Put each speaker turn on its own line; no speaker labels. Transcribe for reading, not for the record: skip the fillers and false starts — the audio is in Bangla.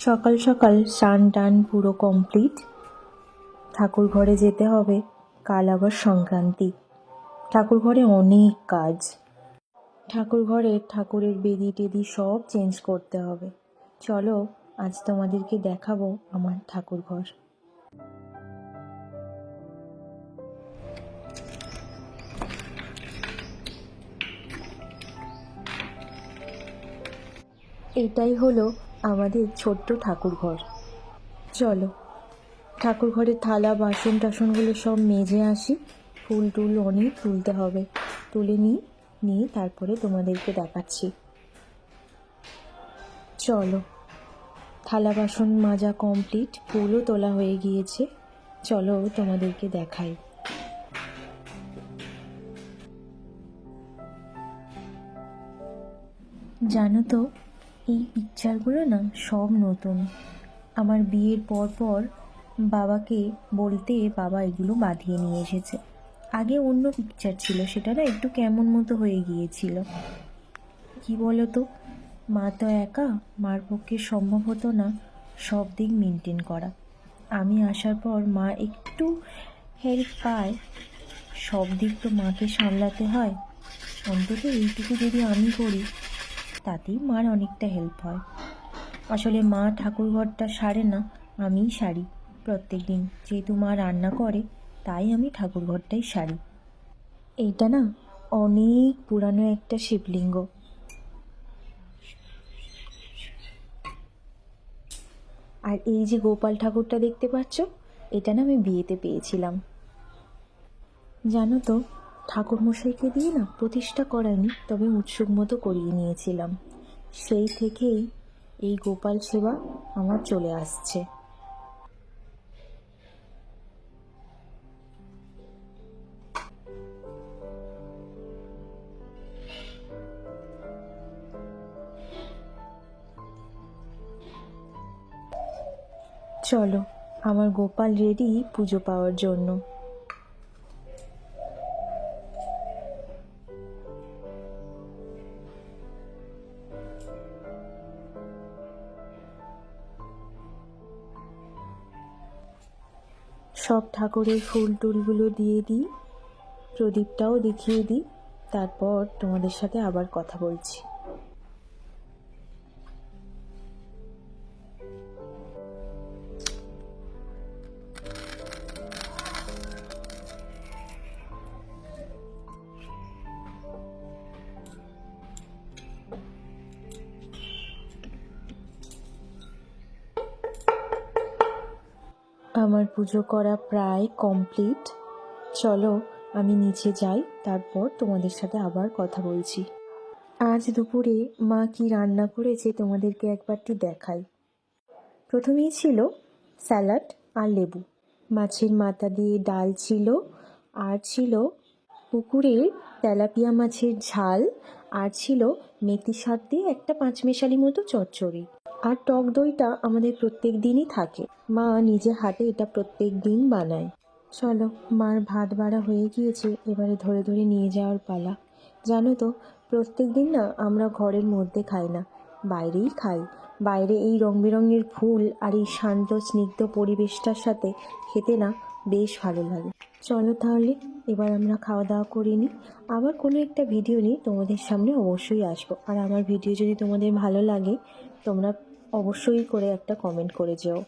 সকাল সকাল স্নান টান পুরো কমপ্লিট। ঠাকুর ঘরে যেতে হবে, কাল আবার সংক্রান্তি। ঠাকুর ঘরে অনেক কাজ। ঠাকুর ঘরে ঠাকুরের বেদি টেদি সব চেঞ্জ করতে হবে। চলো আজ তোমাদেরকে দেখাবো আমার ঠাকুর ঘর। এটাই হলো আমাদের ছোট্ট ঠাকুর ঘর। চলো ঠাকুর ঘরের থালা বাসন টাসনগুলো সব মেজে আসি। ফুল টুল অনেক তুলতে হবে, তুলে নিয়ে তারপরে তোমাদেরকে দেখাচ্ছি। চলো, থালা বাসন মাজা কমপ্লিট, ফুলও তোলা হয়ে গিয়েছে। চলো তোমাদেরকে দেখাই। জানো তো, এই পিকচারগুলো না সব নতুন। আমার বিয়ের পর বাবাকে বলতে বাবা এগুলো বাঁধিয়ে নিয়ে এসেছে। আগে অন্য পিকচার ছিল, সেটা না একটু কেমন মতো হয়ে গিয়েছিল। কি বলো তো, মা তো একা, মার পক্ষে সম্ভব হতো না সব দিক মেনটেন করা। আমি আসার পর মা একটু হেল্প পায়, সব দিক তো মাকে সামলাতে হয়। অন্তত এইটুকু যদি আমি করি তাতেই মার অনেকটা হেল্প হয়। আসলে মা ঠাকুর ঘরটা সারে না, আমিই সারি প্রত্যেক দিন। যেহেতু মা রান্না করে তাই আমি ঠাকুর ঘরটাই সারি। এইটা না অনেক পুরানো একটা শিবলিঙ্গ। আর এই যে গোপাল ঠাকুরটা দেখতে পাচ্ছ, এটা না আমি বিয়েতে পেয়েছিলাম। জানো তো, ঠাকুরমশাইকে দিয়ে না প্রতিষ্ঠা করায়নি, তবে উৎসুক মতো করিয়ে নিয়েছিলাম। সেই থেকেই এই গোপাল সেবা আমার চলে আসছে। চলো, আমার গোপাল রেডি পুজো পাওয়ার জন্য। সব ঠাকুরের ফুল টুলগুলো দিয়ে দিই, প্রদীপটাও দেখিয়ে দিই, তারপর তোমাদের সাথে আবার কথা বলছি। আমার পুজো করা প্রায় কমপ্লিট। চলো আমি নিচে যাই, তারপর তোমাদের সাথে আবার কথা বলছি। আজ দুপুরে মা কি রান্না করেছে তোমাদেরকে একবারটি দেখাই। প্রথমেই ছিল স্যালাড আর লেবু, মাছের মাথা দিয়ে ডাল ছিল, আর ছিল পুকুরের তেলাপিয়া মাছের ঝাল, আর ছিল মেথি শাক দিয়ে একটা পাঁচমেশালি মতো চচ্চড়ি। আর টক দইটা আমাদের প্রত্যেক দিনই থাকে, মা নিজে হাতে এটা প্রত্যেক দিন বানায়। চলো, মার ভাত বাড়া হয়ে গিয়েছে, এবারে ধরে ধরে নিয়ে যাওয়ার পালা। জানো তো, প্রত্যেক দিন না আমরা ঘরের মধ্যে খাই না, বাইরেই খাই। বাইরে এই রং বেরঙের ফুল আর এই শান্ত স্নিগ্ধ পরিবেশটার সাথে খেতে না বেশ ভালো লাগে। চলো তাহলে এবার আমরা খাওয়া দাওয়া করে নিই। আবার কোনো একটা ভিডিও নিয়ে তোমাদের সামনে অবশ্যই আসবো। আর আমার ভিডিও যদি তোমাদের ভালো লাগে, তোমরা অবশ্যই করে একটা কমেন্ট করে যেও।